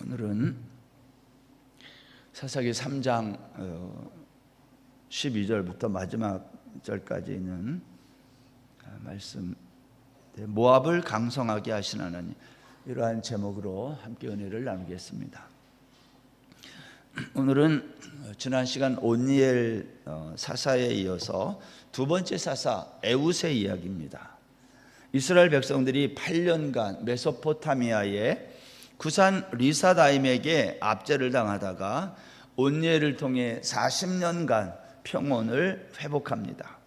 오늘은 사사기 3장 12절부터 마지막 절까지 있는 말씀, 모압을 강성하게 하신 하나님, 이러한 제목으로 함께 은혜를 나누겠습니다. 오늘은 지난 시간 온니엘 사사에 이어서 두 번째 사사 에훗의 이야기입니다. 이스라엘 백성들이 8년간 메소포타미아의 구산 리사다임에게 압제를 당하다가 온니엘을 통해 40년간 평온을 회복합니다.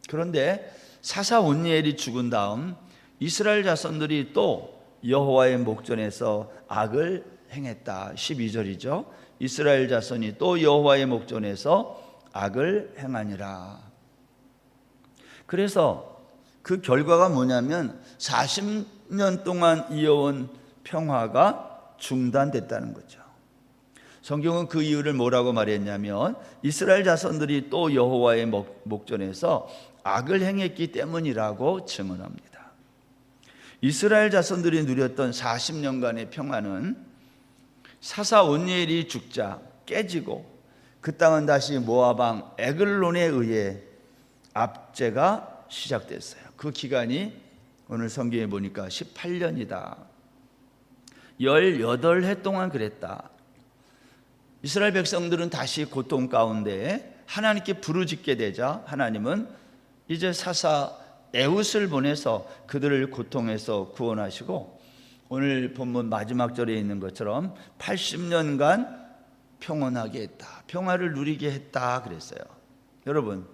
그런데 사사 온니엘이 죽은 다음 이스라엘 자손들이 또 여호와의 목전에서 악을 행했다. 12절이죠. 이스라엘 자손이 또 여호와의 목전에서 악을 행하니라. 그래서 그 결과가 뭐냐면 40년 동안 이어온 평화가 중단됐다는 거죠. 성경은 그 이유를 뭐라고 말했냐면 이스라엘 자손들이 또 여호와의 목전에서 악을 행했기 때문이라고 증언합니다. 이스라엘 자손들이 누렸던 40년간의 평화는 사사 온니엘이 죽자 깨지고 그 땅은 다시 모압 왕 에글론에 의해 압제가 시작됐어요. 그 기간이 오늘 성경에 보니까 18년이다. 18해 동안 그랬다. 이스라엘 백성들은 다시 고통 가운데 하나님께 부르짖게 되자 하나님은 이제 사사 에훗을 보내서 그들을 고통에서 구원하시고 오늘 본문 마지막 절에 있는 것처럼 80년간 평온하게 했다. 평화를 누리게 했다 그랬어요. 여러분,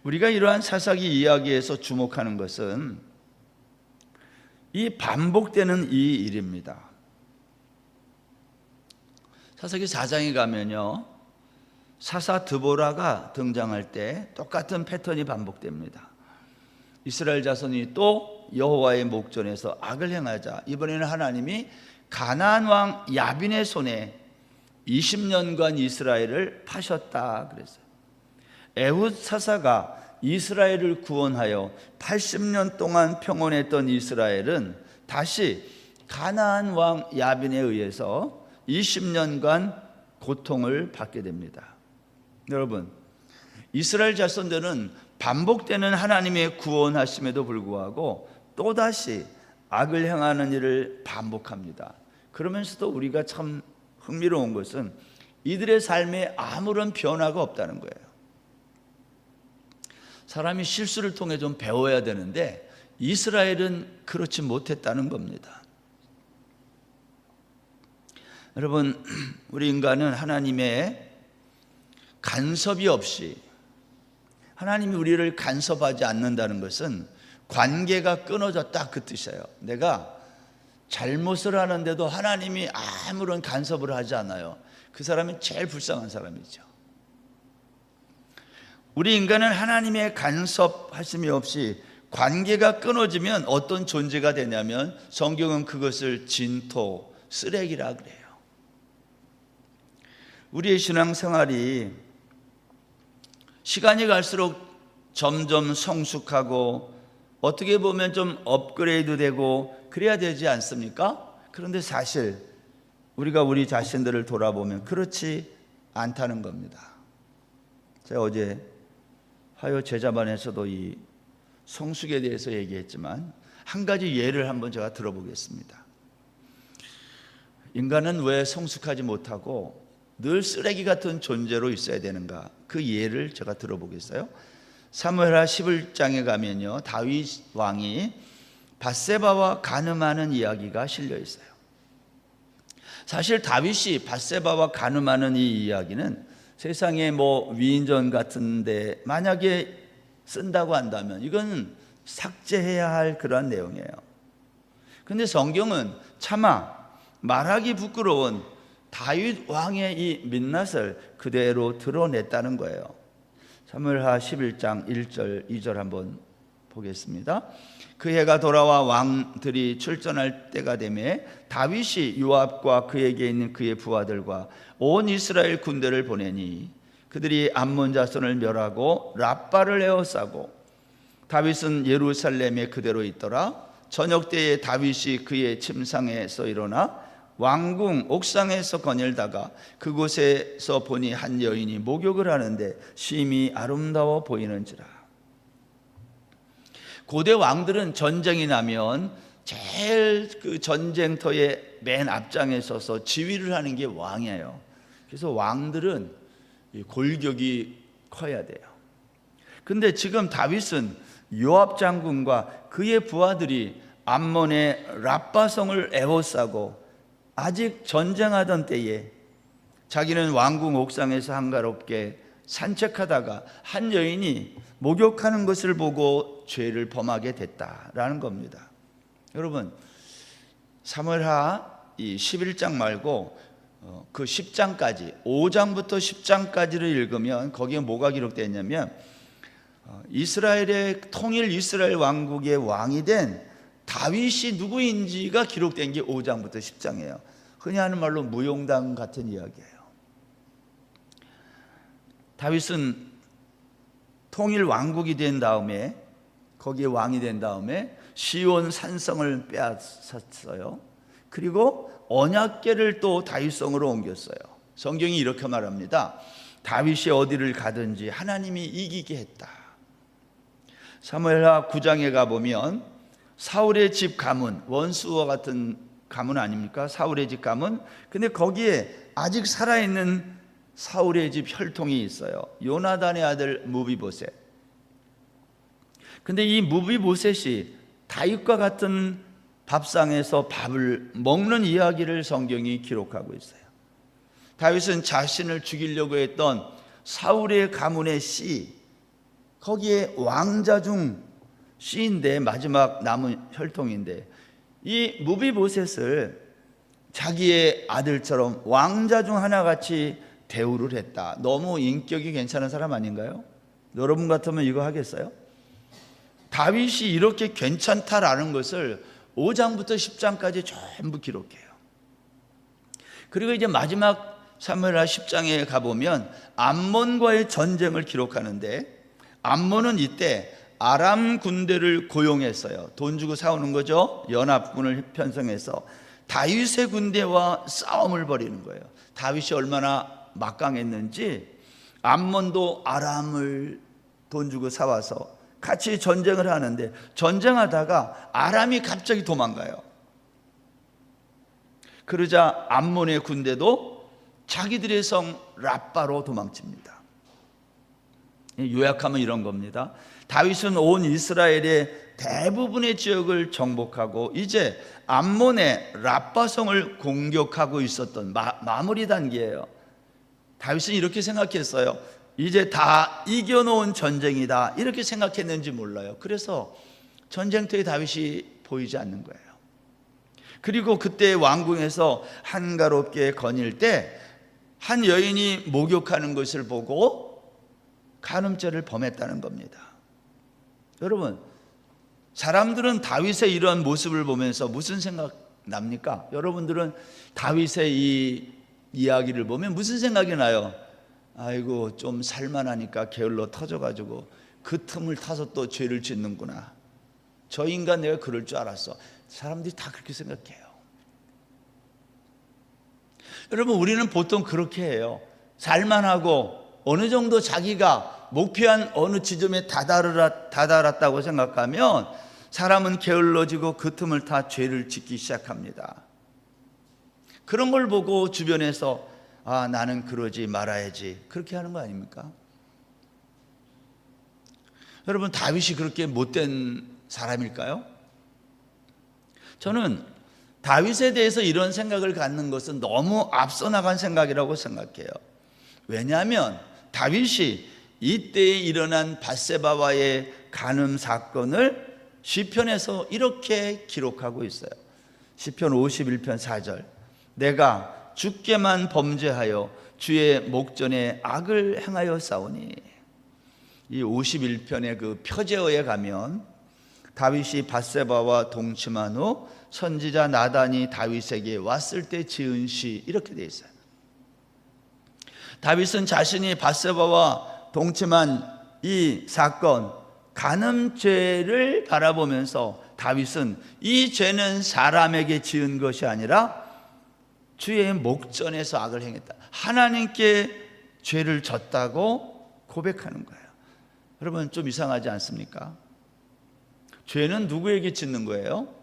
우리가 이러한 사사기 이야기에서 주목하는 것은 이 반복되는 이 일입니다. 사사기 4장에 가면요, 사사 드보라가 등장할 때 똑같은 패턴이 반복됩니다. 이스라엘 자손이 또 여호와의 목전에서 악을 행하자 이번에는 하나님이 가나안 왕 야빈의 손에 20년간 이스라엘을 파셨다 그랬어요. 에훗 사사가 이스라엘을 구원하여 80년 동안 평온했던 이스라엘은 다시 가나안 왕 야빈에 의해서 20년간 고통을 받게 됩니다. 여러분, 이스라엘 자손들은 반복되는 하나님의 구원하심에도 불구하고 또다시 악을 행하는 일을 반복합니다. 그러면서도 우리가 참 흥미로운 것은 이들의 삶에 아무런 변화가 없다는 거예요. 사람이 실수를 통해 좀 배워야 되는데 이스라엘은 그렇지 못했다는 겁니다. 여러분, 우리 인간은 하나님의 간섭이 없이, 하나님이 우리를 간섭하지 않는다는 것은 관계가 끊어졌다 그 뜻이에요. 내가 잘못을 하는데도 하나님이 아무런 간섭을 하지 않아요. 그 사람이 제일 불쌍한 사람이죠. 우리 인간은 하나님의 간섭하심이 없이 관계가 끊어지면 어떤 존재가 되냐면 성경은 그것을 진토, 쓰레기라 그래요. 우리의 신앙생활이 시간이 갈수록 점점 성숙하고 어떻게 보면 좀 업그레이드 되고 그래야 되지 않습니까? 그런데 사실 우리가 우리 자신들을 돌아보면 그렇지 않다는 겁니다. 제가 어제 화요 제자반에서도 이 성숙에 대해서 얘기했지만 한 가지 예를 한번 제가 들어보겠습니다. 인간은 왜 성숙하지 못하고 늘 쓰레기 같은 존재로 있어야 되는가? 그 예를 제가 들어보겠어요. 사무엘하 11장에 가면요, 다윗 왕이 밧세바와 간음하는 이야기가 실려 있어요. 사실 다윗이 밧세바와 간음하는 이 이야기는 세상에 위인전 같은데 만약에 쓴다고 한다면 이건 삭제해야 할 그러한 내용이에요. 그런데 성경은 차마 말하기 부끄러운 다윗 왕의 이 민낯을 그대로 드러냈다는 거예요. 사무엘하 11장 1절 2절 한번 보겠습니다. 그 해가 돌아와 왕들이 출전할 때가 되매 다윗이 요압과 그에게 있는 그의 부하들과 온 이스라엘 군대를 보내니 그들이 암몬 자손을 멸하고 랍바를 에워싸고 다윗은 예루살렘에 그대로 있더라. 저녁 때에 다윗이 그의 침상에서 일어나 왕궁 옥상에서 거닐다가 그곳에서 보니 한 여인이 목욕을 하는데 심히 아름다워 보이는지라. 고대 왕들은 전쟁이 나면 제일 그 전쟁터의 맨 앞장에 서서 지휘를 하는 게 왕이에요. 그래서 왕들은 골격이 커야 돼요. 근데 지금 다윗은 요압 장군과 그의 부하들이 암몬의 랍바성을 에워싸고 아직 전쟁하던 때에 자기는 왕궁 옥상에서 한가롭게 산책하다가 한 여인이 목욕하는 것을 보고 죄를 범하게 됐다라는 겁니다. 여러분, 사무엘하 이 11장 말고 그 10장까지 5장부터 10장까지를 읽으면 거기에 뭐가 기록되어 있냐면 이스라엘의 통일 이스라엘 왕국의 왕이 된 다윗이 누구인지가 기록된 게 5장부터 10장이에요. 흔히 하는 말로 무용담 같은 이야기예요. 다윗은 통일 왕국이 된 다음에, 거기에 왕이 된 다음에 시온 산성을 빼앗았어요. 그리고 언약궤를 또 다윗성으로 옮겼어요. 성경이 이렇게 말합니다. 다윗이 어디를 가든지 하나님이 이기게 했다. 사무엘하 9장에 가보면 사울의 집 가문, 원수와 같은 가문 아닙니까? 사울의 집 가문. 근데 거기에 아직 살아있는 사울의 집 혈통이 있어요. 요나단의 아들 무비보셋. 근데 이 무비보셋이 다윗과 같은 밥상에서 밥을 먹는 이야기를 성경이 기록하고 있어요. 다윗은 자신을 죽이려고 했던 사울의 가문의 씨, 거기에 왕자 중 씨인데 마지막 남은 혈통인데, 이 무비보셋을 자기의 아들처럼 왕자 중 하나같이 대우를 했다. 너무 인격이 괜찮은 사람 아닌가요? 여러분 같으면 이거 하겠어요? 다윗이 이렇게 괜찮다라는 것을 5장부터 10장까지 전부 기록해요. 그리고 이제 마지막 사무엘하 10장에 가보면 암몬과의 전쟁을 기록하는데, 암몬은 이때 아람 군대를 고용했어요. 돈 주고 사오는 거죠. 연합군을 편성해서 다윗의 군대와 싸움을 벌이는 거예요. 다윗이 얼마나 막강했는지 암몬도 아람을 돈 주고 사와서 같이 전쟁을 하는데, 전쟁하다가 아람이 갑자기 도망가요. 그러자 암몬의 군대도 자기들의 성 랍바로 도망칩니다. 요약하면 이런 겁니다. 다윗은 온 이스라엘의 대부분의 지역을 정복하고 이제 암몬의 랍바성을 공격하고 있었던 마무리 단계예요. 다윗은 이렇게 생각했어요. 이제 다 이겨놓은 전쟁이다, 이렇게 생각했는지 몰라요. 그래서 전쟁터에 다윗이 보이지 않는 거예요. 그리고 그때 왕궁에서 한가롭게 거닐 때 한 여인이 목욕하는 것을 보고 간음죄를 범했다는 겁니다. 여러분, 사람들은 다윗의 이런 모습을 보면서 무슨 생각 납니까? 여러분들은 다윗의 이 이야기를 보면 무슨 생각이 나요? 아이고, 좀 살만하니까 게을러 터져가지고 그 틈을 타서 또 죄를 짓는구나. 저 인간 내가 그럴 줄 알았어. 사람들이 다 그렇게 생각해요. 여러분, 우리는 보통 그렇게 해요. 살만하고 어느 정도 자기가 목표한 어느 지점에 다다랐다고 생각하면 사람은 게을러지고 그 틈을 타 죄를 짓기 시작합니다. 그런 걸 보고 주변에서 아, 나는 그러지 말아야지, 그렇게 하는 거 아닙니까? 여러분, 다윗이 그렇게 못된 사람일까요? 저는 다윗에 대해서 이런 생각을 갖는 것은 너무 앞서 나간 생각이라고 생각해요. 왜냐하면 다윗이 이때에 일어난 밧세바와의 간음 사건을 시편에서 이렇게 기록하고 있어요. 시편 51편 4절. 내가 주께만 범죄하여 주의 목전에 악을 행하여 싸우니. 이 51편의 그 표제어에 가면 다윗이 밧세바와 동침한 후 선지자 나단이 다윗에게 왔을 때 지은 시, 이렇게 되어 있어요. 다윗은 자신이 밧세바와 동침한 이 사건, 간음죄를 바라보면서 다윗은 이 죄는 사람에게 지은 것이 아니라 주의 목전에서 악을 행했다. 하나님께 죄를 졌다고 고백하는 거예요. 여러분 좀 이상하지 않습니까? 죄는 누구에게 짓는 거예요?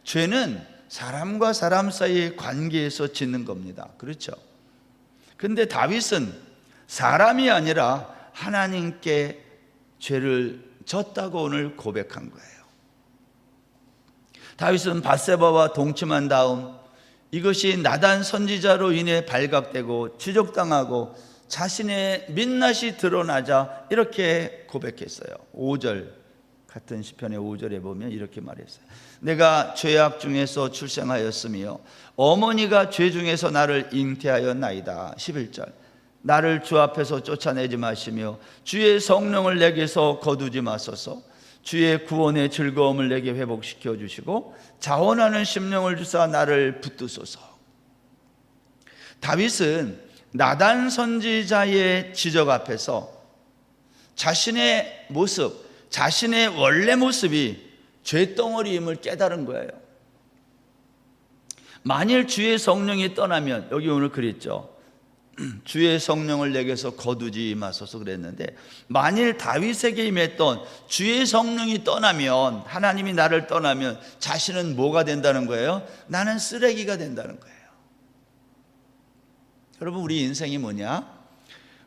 죄는 사람과 사람 사이의 관계에서 짓는 겁니다. 그렇죠? 근데 다윗은 사람이 아니라 하나님께 죄를 졌다고 오늘 고백한 거예요. 다윗은 밧세바와 동침한 다음 이것이 나단 선지자로 인해 발각되고 지적당하고 자신의 민낯이 드러나자 이렇게 고백했어요. 5절 같은 시편의 5절에 보면 이렇게 말했어요. 내가 죄악 중에서 출생하였으며 어머니가 죄 중에서 나를 잉태하였나이다. 11절 나를 주 앞에서 쫓아내지 마시며 주의 성령을 내게서 거두지 마소서. 주의 구원의 즐거움을 내게 회복시켜 주시고 자원하는 심령을 주사 나를 붙드소서. 다윗은 나단 선지자의 지적 앞에서 자신의 모습, 자신의 원래 모습이 죄덩어리임을 깨달은 거예요. 만일 주의 성령이 떠나면, 여기 오늘 그랬죠. 주의 성령을 내게서 거두지 마소서 그랬는데, 만일 다윗에게 임했던 주의 성령이 떠나면, 하나님이 나를 떠나면 자신은 뭐가 된다는 거예요? 나는 쓰레기가 된다는 거예요. 여러분 우리 인생이 뭐냐?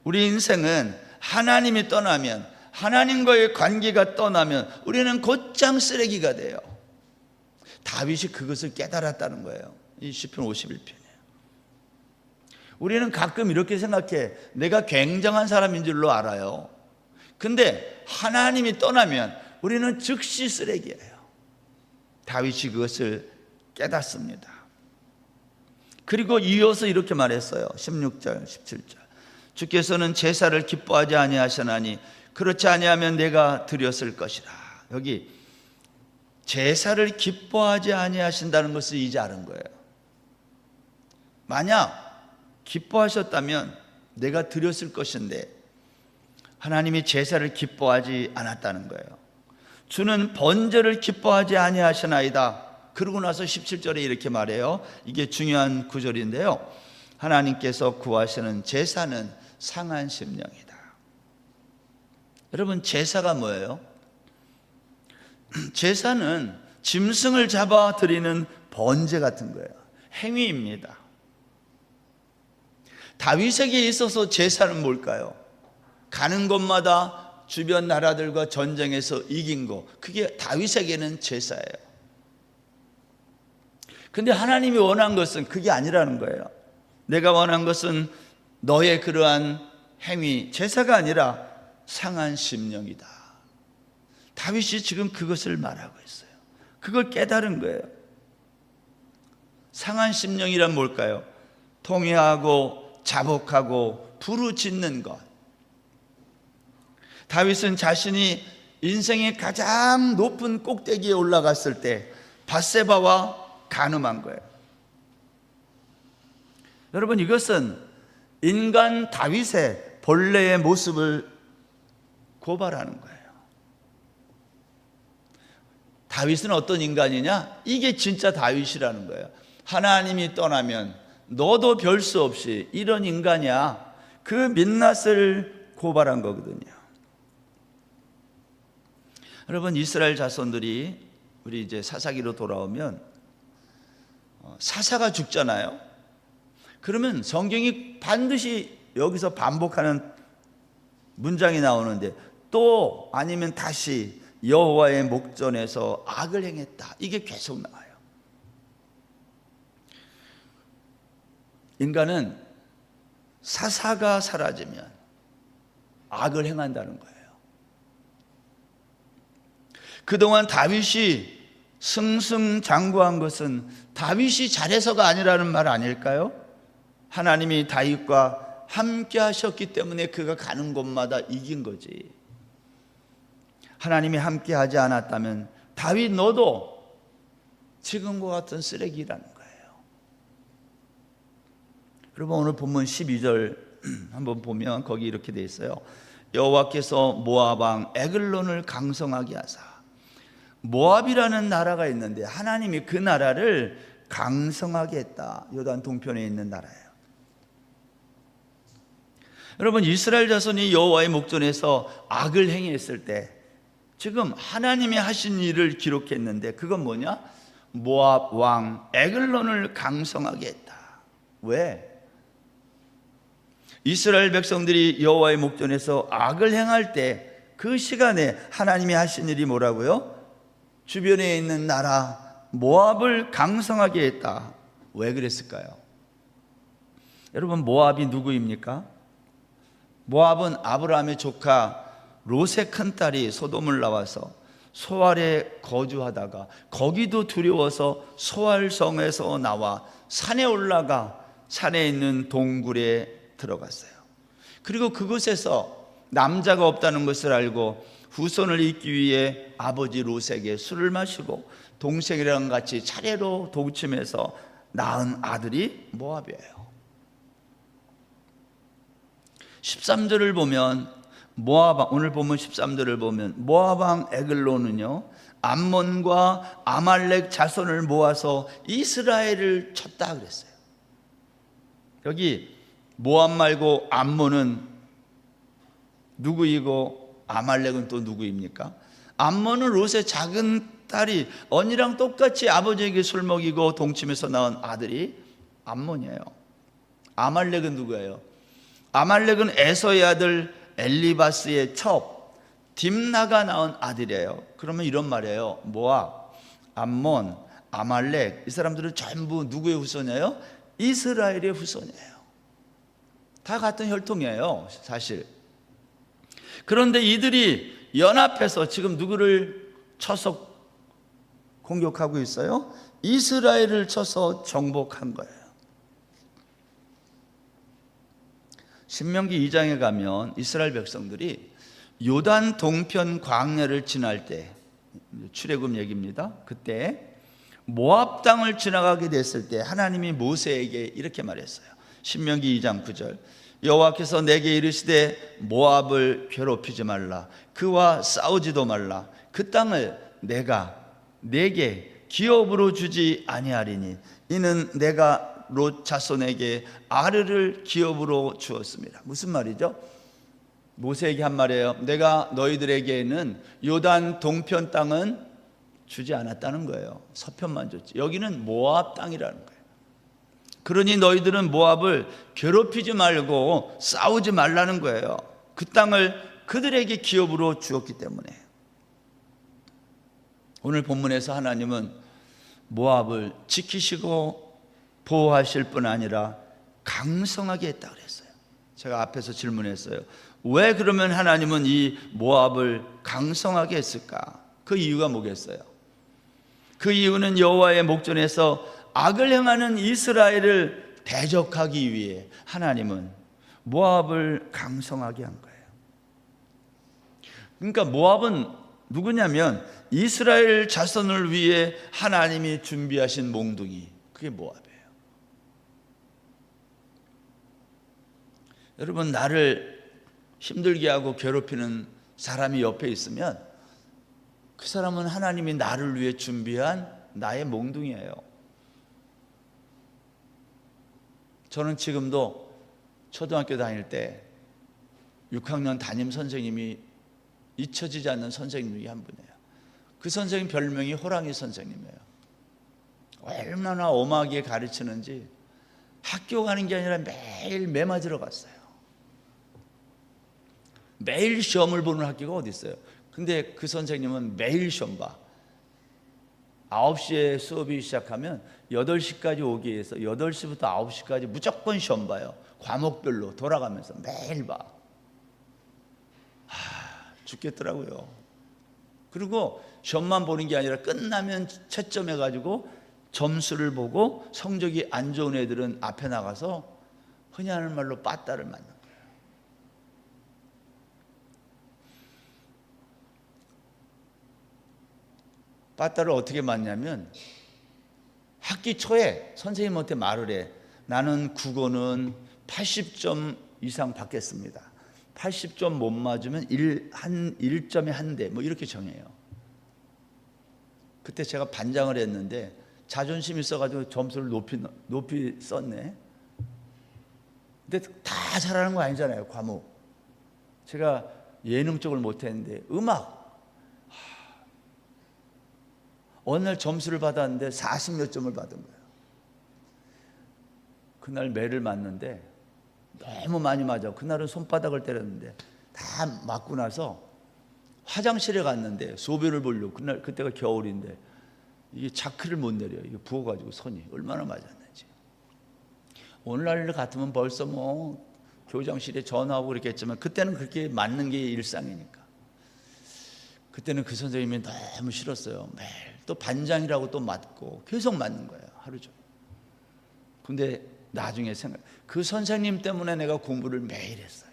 우리 인생은 하나님이 떠나면, 하나님과의 관계가 떠나면 우리는 곧장 쓰레기가 돼요. 다윗이 그것을 깨달았다는 거예요. 이 시편 51편이에요. 우리는 가끔 이렇게 생각해. 내가 굉장한 사람인 줄로 알아요. 근데 하나님이 떠나면 우리는 즉시 쓰레기예요. 다윗이 그것을 깨닫습니다. 그리고 이어서 이렇게 말했어요. 16절 17절 주께서는 제사를 기뻐하지 아니하시나니 그렇지 아니하면 내가 드렸을 것이라. 여기 제사를 기뻐하지 아니하신다는 것을 이제 아는 거예요. 만약 기뻐하셨다면 내가 드렸을 것인데 하나님이 제사를 기뻐하지 않았다는 거예요. 주는 번제를 기뻐하지 아니하시나이다. 그러고 나서 17절에 이렇게 말해요. 이게 중요한 구절인데요. 하나님께서 구하시는 제사는 상한 심령이다. 여러분 제사가 뭐예요? 제사는 짐승을 잡아 드리는 번제 같은 거예요. 행위입니다. 다윗에게 있어서 제사는 뭘까요? 가는 곳마다 주변 나라들과 전쟁에서 이긴 거, 그게 다윗에게는 제사예요. 근데 하나님이 원한 것은 그게 아니라는 거예요. 내가 원한 것은 너의 그러한 행위, 제사가 아니라 상한 심령이다. 다윗이 지금 그것을 말하고 있어요. 그걸 깨달은 거예요. 상한 심령이란 뭘까요? 통회하고 자복하고 부르짖는 것. 다윗은 자신이 인생의 가장 높은 꼭대기에 올라갔을 때 밧세바와 간음한 거예요. 여러분 이것은 인간 다윗의 본래의 모습을 고발하는 거예요. 다윗은 어떤 인간이냐? 이게 진짜 다윗이라는 거예요. 하나님이 떠나면 너도 별 수 없이 이런 인간이야. 그 민낯을 고발한 거거든요. 여러분 이스라엘 자손들이 우리 이제 사사기로 돌아오면 사사가 죽잖아요. 그러면 성경이 반드시 여기서 반복하는 문장이 나오는데 또 아니면 다시 여호와의 목전에서 악을 행했다. 이게 계속 나와요. 인간은 사사가 사라지면 악을 행한다는 거예요. 그동안 다윗이 승승장구한 것은 다윗이 잘해서가 아니라는 말 아닐까요? 하나님이 다윗과 함께 하셨기 때문에 그가 가는 곳마다 이긴 거지. 하나님이 함께 하지 않았다면 다윗 너도 지금과 같은 쓰레기라는 거예요. 여러분 오늘 본문 12절 한번 보면 거기 이렇게 돼 있어요. 여호와께서 모압 왕 에글론을 강성하게 하사. 모압이라는 나라가 있는데 하나님이 그 나라를 강성하게 했다. 요단 동편에 있는 나라예요. 여러분, 이스라엘 자손이 여호와의 목전에서 악을 행했을 때 지금 하나님이 하신 일을 기록했는데 그건 뭐냐? 모압 왕 에글론을 강성하게 했다. 왜? 이스라엘 백성들이 여호와의 목전에서 악을 행할 때 그 시간에 하나님이 하신 일이 뭐라고요? 주변에 있는 나라 모압을 강성하게 했다. 왜 그랬을까요? 여러분, 모압이 누구입니까? 모압은 아브라함의 조카 롯의 큰딸이 소돔을 나와서 소알에 거주하다가 거기도 두려워서 소알성에서 나와 산에 올라가 산에 있는 동굴에 들어갔어요. 그리고 그곳에서 남자가 없다는 것을 알고 후손을 잇기 위해 아버지 롯에게 술을 마시고 동생이랑 같이 차례로 동침해서 낳은 아들이 모압이에요. 13절을 보면 모압왕, 오늘 보면 13절을 보면 모압왕 에글론은요 암몬과 아말렉 자손을 모아서 이스라엘을 쳤다 그랬어요. 여기 모압 말고 암몬은 누구이고 아말렉은 또 누구입니까? 암몬은 롯의 작은 딸이 언니랑 똑같이 아버지에게 술 먹이고 동침해서 낳은 아들이 암몬이에요. 아말렉은 누구예요? 아말렉은 에서의 아들 엘리바스의 첩 딥나가 낳은 아들이에요. 그러면 이런 말이에요. 모압, 암몬, 아말렉 이 사람들은 전부 누구의 후손이에요? 이스라엘의 후손이에요. 다 같은 혈통이에요, 사실. 그런데 이들이 연합해서 지금 누구를 쳐서 공격하고 있어요? 이스라엘을 쳐서 정복한 거예요. 신명기 2장에 가면 이스라엘 백성들이 요단 동편 광야를 지날 때, 출애굽 얘기입니다. 그때 모압 땅을 지나가게 됐을 때 하나님이 모세에게 이렇게 말했어요. 신명기 2장 9절 여호와께서 내게 이르시되 모압을 괴롭히지 말라 그와 싸우지도 말라 그 땅을 내가 내게 기업으로 주지 아니하리니 이는 내가 롯 자손에게 아르를 기업으로 주었습니다. 무슨 말이죠? 모세에게 한 말이에요. 내가 너희들에게는 요단 동편 땅은 주지 않았다는 거예요. 서편만 줬지. 여기는 모압 땅이라는 거예요. 그러니 너희들은 모압을 괴롭히지 말고 싸우지 말라는 거예요. 그 땅을 그들에게 기업으로 주었기 때문에. 오늘 본문에서 하나님은 모압을 지키시고 보호하실 뿐 아니라 강성하게 했다 그랬어요. 제가 앞에서 질문했어요. 왜 그러면 하나님은 이 모압을 강성하게 했을까? 그 이유가 뭐겠어요? 그 이유는 여호와의 목전에서 악을 행하는 이스라엘을 대적하기 위해 하나님은 모압을 강성하게 한 거예요. 그러니까 모압은 누구냐면 이스라엘 자손을 위해 하나님이 준비하신 몽둥이, 그게 모압이에요. 여러분, 나를 힘들게 하고 괴롭히는 사람이 옆에 있으면 그 사람은 하나님이 나를 위해 준비한 나의 몽둥이에요. 저는 지금도 초등학교 다닐 때 6학년 담임 선생님이 잊혀지지 않는 선생님 중에 한 분이에요. 그 선생님 별명이 호랑이 선생님이에요. 얼마나 엄하게 가르치는지 학교 가는 게 아니라 매일 매 맞으러 갔어요. 매일 시험을 보는 학교가 어디 있어요? 근데 그 선생님은 매일 시험 봐. 9시에 수업이 시작하면 8시까지 오기 위해서 8시부터 9시까지 무조건 시험 봐요. 과목별로 돌아가면서 매일 봐. 죽겠더라고요. 그리고 시험만 보는 게 아니라 끝나면 채점해가지고 점수를 보고 성적이 안 좋은 애들은 앞에 나가서 흔히 하는 말로 빠따를 맞는 거예요. 빠따를 어떻게 맞냐면 학기 초에 선생님한테 말을 해. 나는 국어는 80점 이상 받겠습니다. 80점 못 맞으면 1점에 한 대 뭐 이렇게 정해요. 그때 제가 반장을 했는데 자존심 있어가지고 점수를 높이 썼네. 근데 다 잘하는 거 아니잖아요, 과목. 제가 예능 쪽을 못했는데 음악, 어느 날 점수를 받았는데 40몇 점을 받은 거예요. 그날 매를 맞는데 너무 많이 맞아. 그날은 손바닥을 때렸는데 다 맞고 나서 화장실에 갔는데 소변을 보려고, 그때가 겨울인데 이게 자크를 못 내려요. 이게 부어가지고 손이 얼마나 맞았는지. 오늘날 같으면 벌써 뭐 교장실에 전화하고 그랬겠지만 그때는 그렇게 맞는 게 일상이니까. 그때는 그 선생님이 너무 싫었어요. 매일 또 반장이라고 또 맞고 계속 맞는 거예요, 하루 종일. 근데 나중에 그 선생님 때문에 내가 공부를 매일 했어요.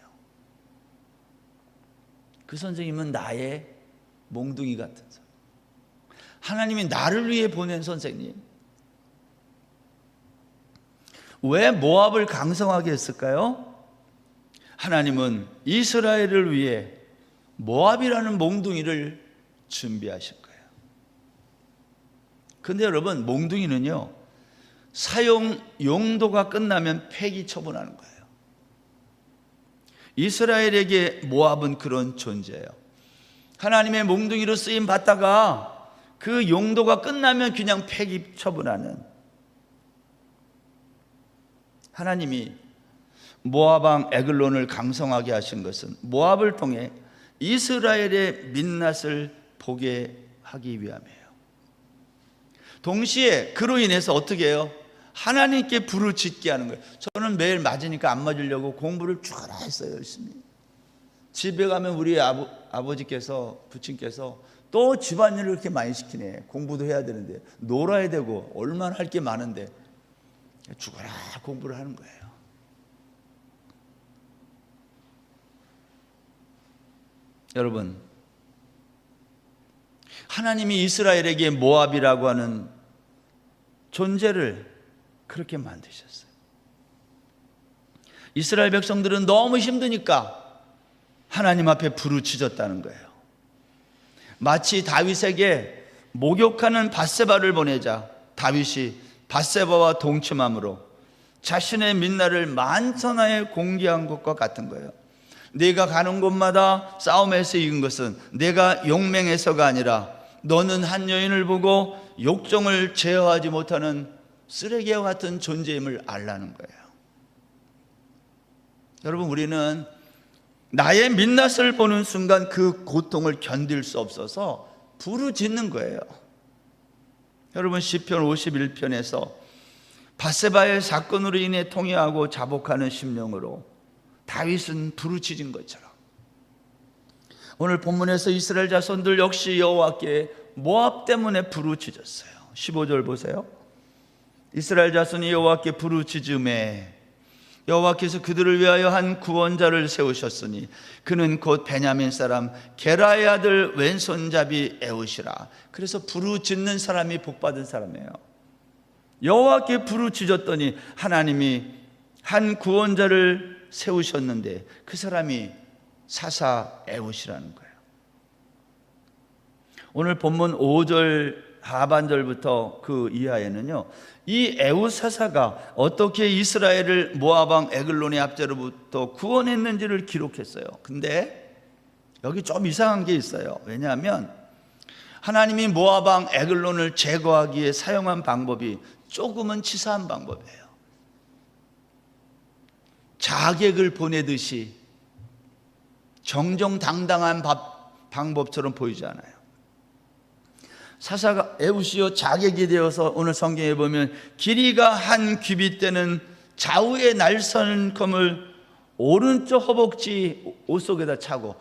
그 선생님은 나의 몽둥이 같은 사람. 하나님이 나를 위해 보낸 선생님. 왜 모압을 강성하게 했을까요? 하나님은 이스라엘을 위해 모압이라는 몽둥이를 준비하실 거예요. 근데 여러분, 몽둥이는요, 사용 용도가 끝나면 폐기 처분하는 거예요. 이스라엘에게 모압은 그런 존재예요. 하나님의 몽둥이로 쓰임 받다가 그 용도가 끝나면 그냥 폐기 처분하는. 하나님이 모압 왕 에글론을 강성하게 하신 것은 모압을 통해 이스라엘의 민낯을 보게 하기 위함이에요. 동시에 그로 인해서 어떻게 해요? 하나님께 부르짖게 하는 거예요. 저는 매일 맞으니까 안 맞으려고 공부를 죽어라 했어요, 열심히. 집에 가면 우리 아버지께서, 부친께서 또 집안일을 그렇게 많이 시키네. 공부도 해야 되는데, 놀아야 되고, 얼마나 할 게 많은데 죽어라 공부를 하는 거예요. 여러분, 하나님이 이스라엘에게 모압이라고 하는 존재를 그렇게 만드셨어요. 이스라엘 백성들은 너무 힘드니까 하나님 앞에 부르짖었다는 거예요. 마치 다윗에게 목욕하는 밧세바를 보내자 다윗이 밧세바와 동침함으로 자신의 민낯을 만천하에 공개한 것과 같은 거예요. 네가 가는 곳마다 싸움에서 이긴 것은 내가 용맹해서가 아니라 너는 한 여인을 보고 욕정을 제어하지 못하는 쓰레기와 같은 존재임을 알라는 거예요. 여러분, 우리는 나의 민낯을 보는 순간 그 고통을 견딜 수 없어서 부르짖는 거예요. 여러분, 시편 51편에서 밧세바의 사건으로 인해 통회하고 자복하는 심령으로 다윗은 부르짖은 것처럼 오늘 본문에서 이스라엘 자손들 역시 여호와께 모압 때문에 부르짖었어요. 15절 보세요. 이스라엘 자손이 여호와께 부르짖음에 여호와께서 그들을 위하여 한 구원자를 세우셨으니 그는 곧 베냐민 사람 게라의 아들 왼손잡이 에웃이라. 그래서 부르짖는 사람이 복받은 사람이에요. 여호와께 부르짖었더니 하나님이 한 구원자를 세우셨는데 그 사람이 사사 에웃이라는 거예요. 오늘 본문 5절 하반절부터 그 이하에는요, 이 에웃 사사가 어떻게 이스라엘을 모압 왕 에글론의 압제로부터 구원했는지를 기록했어요. 근데 여기 좀 이상한 게 있어요. 왜냐하면 하나님이 모압 왕 에글론을 제거하기 위해 사용한 방법이 조금은 치사한 방법이에요. 자객을 보내듯이 정정당당한 방법처럼 보이지 않아요. 사사가 에웃이요 자객이 되어서 오늘 성경에 보면 길이가 한 규빗되는 좌우의 날선 검을 오른쪽 허벅지 옷 속에다 차고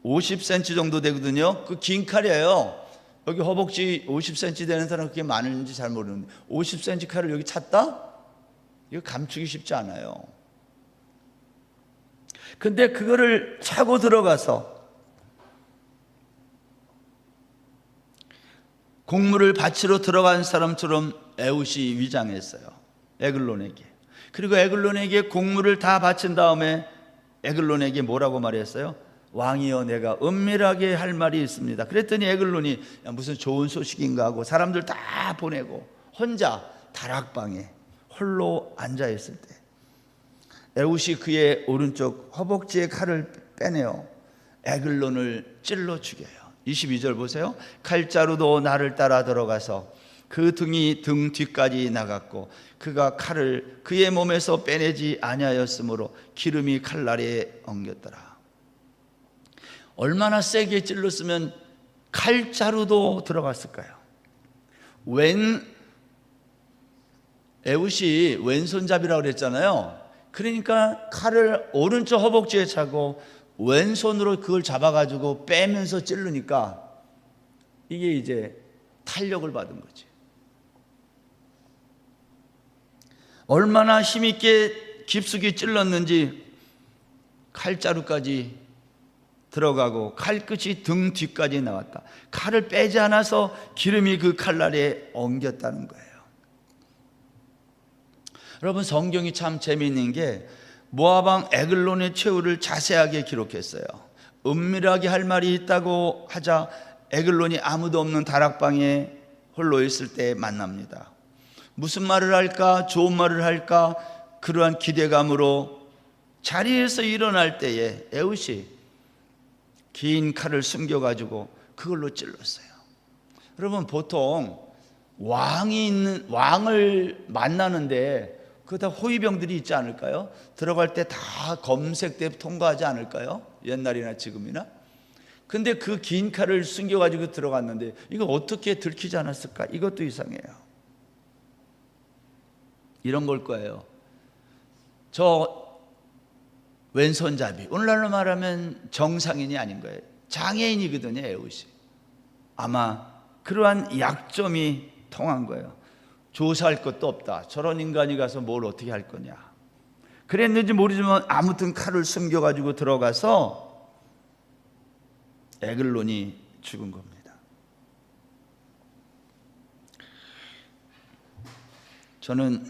50cm 정도 되거든요. 그 긴 칼이에요. 여기 허벅지 50cm 되는 사람 그렇게 많은지 잘 모르는데 50cm 칼을 여기 찼다? 이거 감추기 쉽지 않아요. 근데 그거를 차고 들어가서 곡물을 바치러 들어간 사람처럼 에웃이 위장했어요. 에글론에게. 그리고 에글론에게 곡물을 다 바친 다음에 에글론에게 뭐라고 말했어요? 왕이여, 내가 은밀하게 할 말이 있습니다. 그랬더니 에글론이 무슨 좋은 소식인가 하고 사람들 다 보내고 혼자 다락방에 홀로 앉아 있을 때 에훗이 그의 오른쪽 허벅지에 칼을 빼내어 에글론을 찔러 죽여요. 22절 보세요. 칼자루도 나를 따라 들어가서 그 등이 등 뒤까지 나갔고 그가 칼을 그의 몸에서 빼내지 아니하였으므로 기름이 칼날에 엉겼더라. 얼마나 세게 찔렀으면 칼자루도 들어갔을까요? 에훗이 왼손잡이라고 그랬잖아요. 그러니까 칼을 오른쪽 허벅지에 차고 왼손으로 그걸 잡아가지고 빼면서 찌르니까 이게 이제 탄력을 받은 거지. 얼마나 힘있게 깊숙이 찔렀는지 칼자루까지 들어가고 칼끝이 등 뒤까지 나왔다. 칼을 빼지 않아서 기름이 그 칼날에 엉겼다는 거예요. 여러분, 성경이 참 재미있는 게 모압 왕 에글론의 최후를 자세하게 기록했어요. 은밀하게 할 말이 있다고 하자 에글론이 아무도 없는 다락방에 홀로 있을 때 만납니다. 무슨 말을 할까, 좋은 말을 할까, 그러한 기대감으로 자리에서 일어날 때에 에훗이 긴 칼을 숨겨가지고 그걸로 찔렀어요. 여러분, 보통 왕을 만나는데 다 호위병들이 있지 않을까요? 들어갈 때 다 검색대 통과하지 않을까요? 옛날이나 지금이나. 근데 그 긴 칼을 숨겨가지고 들어갔는데 이거 어떻게 들키지 않았을까? 이것도 이상해요. 이런 걸 거예요. 저 왼손잡이, 오늘날로 말하면 정상인이 아닌 거예요. 장애인이거든요, 에훗이. 아마 그러한 약점이 통한 거예요. 조사할 것도 없다. 저런 인간이 가서 뭘 어떻게 할 거냐. 그랬는지 모르지만 아무튼 칼을 숨겨가지고 들어가서 에글론이 죽은 겁니다. 저는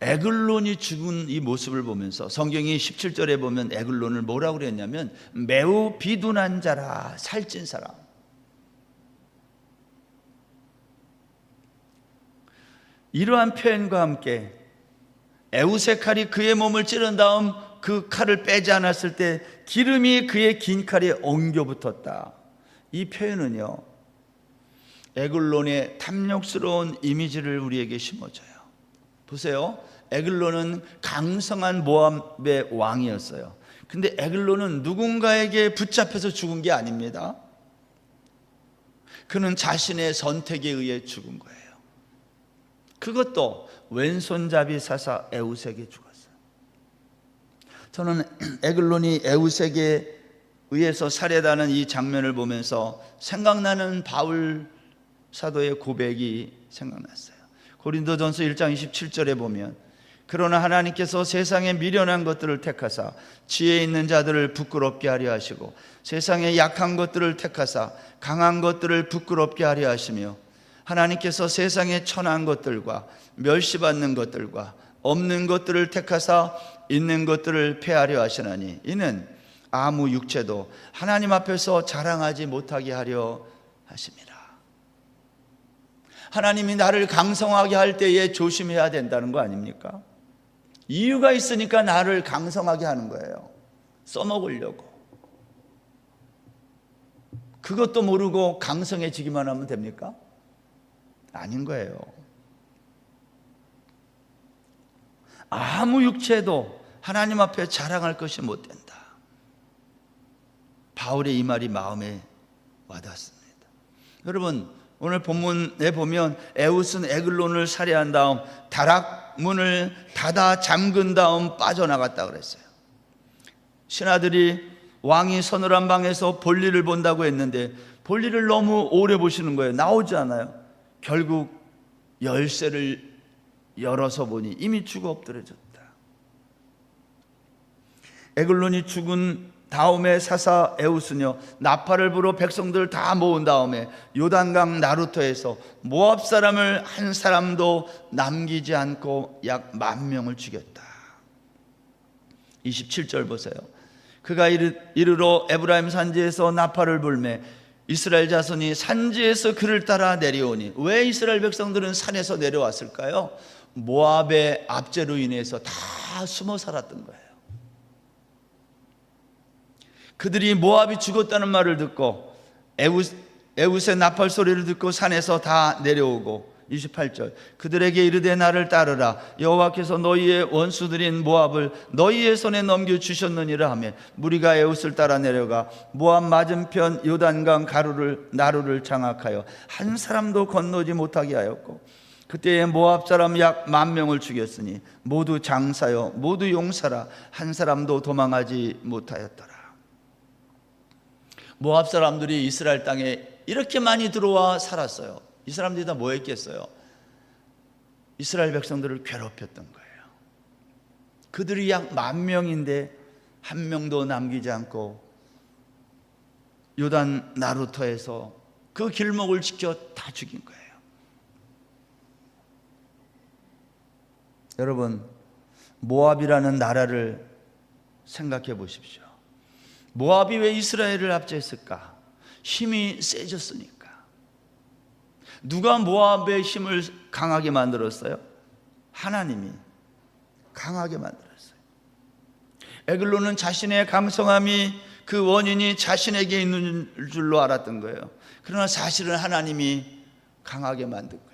에글론이 죽은 이 모습을 보면서 성경이 17절에 보면 에글론을 뭐라고 그랬냐면 매우 비둔한 자라, 살찐 사람. 이러한 표현과 함께 에훗의 칼이 그의 몸을 찌른 다음 그 칼을 빼지 않았을 때 기름이 그의 긴 칼에 엉겨 붙었다. 이 표현은요, 에글론의 탐욕스러운 이미지를 우리에게 심어줘요. 보세요. 에글론은 강성한 모압의 왕이었어요. 근데 에글론은 누군가에게 붙잡혀서 죽은 게 아닙니다. 그는 자신의 선택에 의해 죽은 거예요. 그것도 왼손잡이 사사 에훗에게 죽었어요. 저는 에글론이 에훗에게 의해서 살해당하는 이 장면을 보면서 생각나는 바울 사도의 고백이 생각났어요. 고린도전서 1장 27절에 보면 그러나 하나님께서 세상에 미련한 것들을 택하사 지혜 있는 자들을 부끄럽게 하려 하시고 세상에 약한 것들을 택하사 강한 것들을 부끄럽게 하려 하시며 하나님께서 세상에 천한 것들과 멸시받는 것들과 없는 것들을 택하사 있는 것들을 폐하려 하시나니 이는 아무 육체도 하나님 앞에서 자랑하지 못하게 하려 하십니다. 하나님이 나를 강성하게 할 때에 조심해야 된다는 거 아닙니까? 이유가 있으니까 나를 강성하게 하는 거예요. 써먹으려고. 그것도 모르고 강성해지기만 하면 됩니까? 아닌 거예요. 아무 육체도 하나님 앞에 자랑할 것이 못 된다. 바울의 이 말이 마음에 와닿습니다. 여러분, 오늘 본문에 보면 에훗은 에글론을 살해한 다음 다락문을 닫아 잠근 다음 빠져나갔다 그랬어요. 신하들이 왕이 서늘한 방에서 볼일을 본다고 했는데 볼일을 너무 오래 보시는 거예요. 나오지 않아요. 결국 열쇠를 열어서 보니 이미 죽어 엎드려졌다. 에글론이 죽은 다음에 사사 에훗은요, 나팔을 불어 백성들을 다 모은 다음에 요단강 나루터에서 모압 사람을 한 사람도 남기지 않고 약 10,000명을 죽였다. 27절 보세요. 그가 이르러 에브라임 산지에서 나팔을 불매 이스라엘 자손이 산지에서 그를 따라 내려오니. 왜 이스라엘 백성들은 산에서 내려왔을까요? 모압의 압제로 인해서 다 숨어 살았던 거예요. 그들이 모압이 죽었다는 말을 듣고 에웃의 나팔 소리를 듣고 산에서 다 내려오고, 28절, 그들에게 이르되 나를 따르라. 여호와께서 너희의 원수들인 모압을 너희의 손에 넘겨주셨느니라 하며 무리가 에웃을 따라 내려가 모압 맞은편 요단강 나루를 장악하여 한 사람도 건너지 못하게 하였고, 그때에 모압 사람 약 10,000명을 죽였으니 모두 장사요 모두 용사라 한 사람도 도망하지 못하였더라. 모압 사람들이 이스라엘 땅에 이렇게 많이 들어와 살았어요. 이 사람들이 다 뭐 했겠어요? 이스라엘 백성들을 괴롭혔던 거예요. 그들이 약 10,000명인데 한 명도 남기지 않고 요단 나루터에서 그 길목을 지켜 다 죽인 거예요. 여러분, 모압이라는 나라를 생각해 보십시오. 모압이 왜 이스라엘을 압제했을까? 힘이 세졌으니까. 누가 모압의 힘을 강하게 만들었어요? 하나님이 강하게 만들었어요. 에글론은 자신의 강성함이 그 원인이 자신에게 있는 줄로 알았던 거예요. 그러나 사실은 하나님이 강하게 만든 거예요.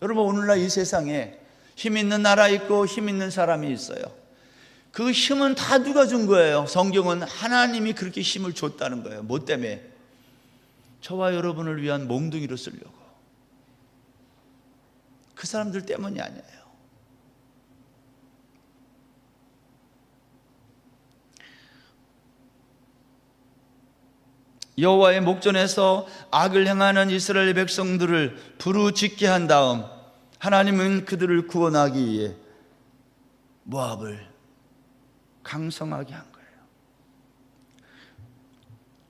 여러분, 오늘날 이 세상에 힘 있는 나라 있고 힘 있는 사람이 있어요. 그 힘은 다 누가 준 거예요? 성경은 하나님이 그렇게 힘을 줬다는 거예요. 뭐 때문에? 저와 여러분을 위한 몽둥이로 쓰려고. 그 사람들 때문이 아니에요. 여호와의 목전에서 악을 행하는 이스라엘 백성들을 부르짖게 한 다음 하나님은 그들을 구원하기 위해 모압을 강성하게 한 거예요.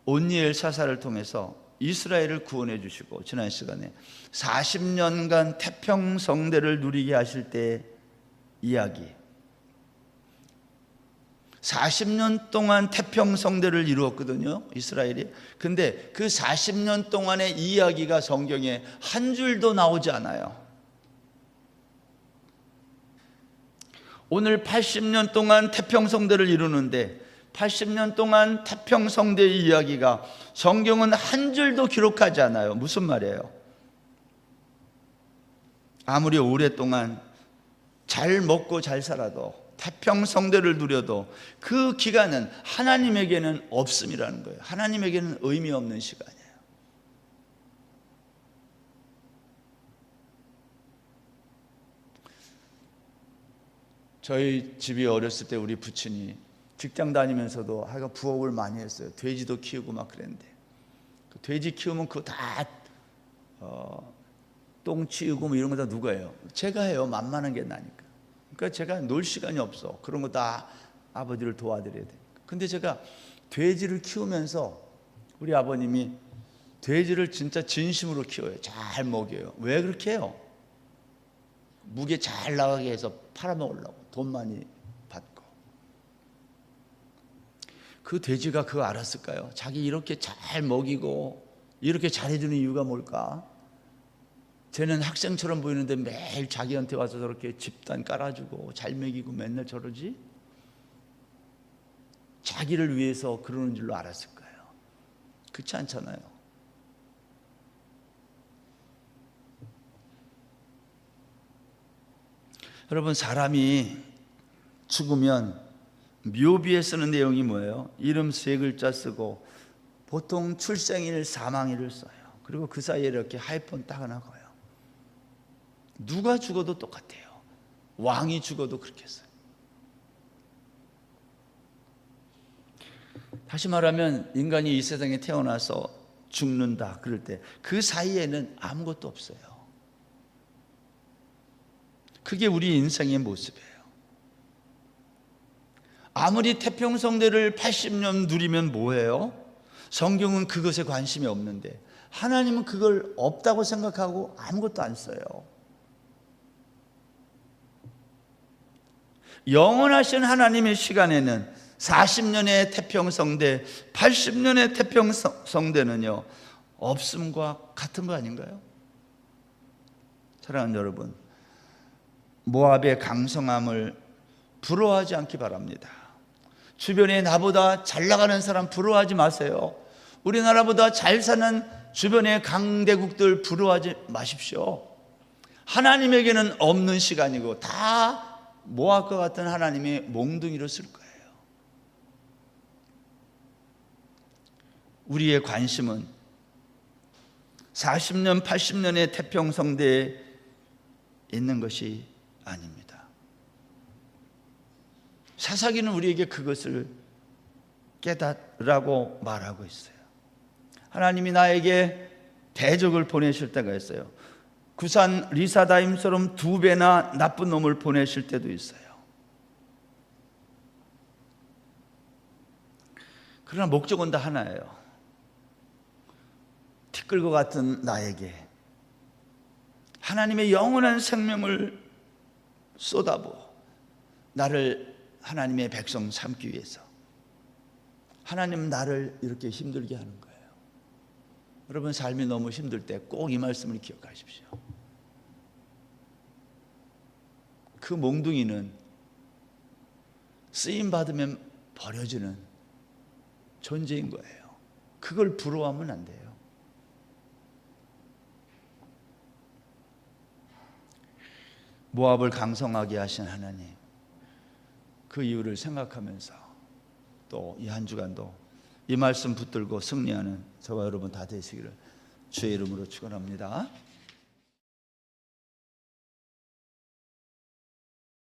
온니엘 사사를 통해서 이스라엘을 구원해 주시고, 지난 시간에 40년간 태평성대를 누리게 하실 때 이야기, 40년 동안 태평성대를 이루었거든요, 이스라엘이. 근데 그 40년 동안의 이야기가 성경에 한 줄도 나오지 않아요. 오늘 80년 동안 태평성대를 이루는데 80년 동안 태평성대의 이야기가 성경은 한 줄도 기록하지 않아요. 무슨 말이에요? 아무리 오랫동안 잘 먹고 잘 살아도, 태평성대를 누려도 그 기간은 하나님에게는 없음이라는 거예요. 하나님에게는 의미 없는 시간이에요. 저희 집이 어렸을 때 우리 부친이 직장 다니면서도 하여간 부업을 많이 했어요. 돼지도 키우고 막 그랬는데, 그 돼지 키우면 그거 다 똥 치우고 뭐 이런 거 다 누가 해요? 제가 해요. 만만한 게 나니까. 그러니까 제가 놀 시간이 없어. 그런 거 다 아버지를 도와드려야 돼. 근데 제가 돼지를 키우면서 우리 아버님이 돼지를 진짜 진심으로 키워요. 잘 먹여요. 왜 그렇게 해요? 무게 잘 나가게 해서 팔아먹으려고, 돈 많이 받고. 그 돼지가 그거 알았을까요? 자기 이렇게 잘 먹이고 이렇게 잘해주는 이유가 뭘까? 쟤는 학생처럼 보이는데 매일 자기한테 와서 저렇게 집단 깔아주고 잘 먹이고 맨날 저러지? 자기를 위해서 그러는 줄로 알았을 거예요. 그렇지 않잖아요. 여러분, 사람이 죽으면 묘비에 쓰는 내용이 뭐예요? 이름 3글자 쓰고 보통 출생일, 사망일을 써요. 그리고 그 사이에 이렇게 하이폰 딱 하나 거요. 누가 죽어도 똑같아요. 왕이 죽어도 그렇게 써요. 다시 말하면 인간이 이 세상에 태어나서 죽는다 그럴 때 그 사이에는 아무것도 없어요. 그게 우리 인생의 모습이에요. 아무리 태평성대를 80년 누리면 뭐예요? 성경은 그것에 관심이 없는데 하나님은 그걸 없다고 생각하고 아무것도 안 써요. 영원하신 하나님의 시간에는 40년의 태평성대, 80년의 태평성대는요 없음과 같은 거 아닌가요? 사랑하는 여러분, 모압의 강성함을 부러워하지 않기 바랍니다. 주변에 나보다 잘 나가는 사람 부러워하지 마세요. 우리나라보다 잘 사는 주변의 강대국들 부러워하지 마십시오. 하나님에게는 없는 시간이고 다 모압과 같은 하나님의 몽둥이로 쓸 거예요. 우리의 관심은 40년, 80년의 태평성대에 있는 것이 아닙니다. 사사기는 우리에게 그것을 깨닫으라고 말하고 있어요. 하나님이 나에게 대적을 보내실 때가 있어요. 구산 리사다임처럼 2배나 나쁜 놈을 보내실 때도 있어요. 그러나 목적은 다 하나예요. 티끌과 같은 나에게 하나님의 영원한 생명을 쏟아부어 나를 하나님의 백성 삼기 위해서, 하나님 나를 이렇게 힘들게 하는 거예요. 여러분, 삶이 너무 힘들 때 꼭 이 말씀을 기억하십시오. 그 몽둥이는 쓰임 받으면 버려지는 존재인 거예요. 그걸 부러워하면 안 돼요. 모압을 강성하게 하신 하나님, 그 이유를 생각하면서 또 이 한 주간도 이 말씀 붙들고 승리하는 저와 여러분 다 되시기를 주의 이름으로 축원합니다.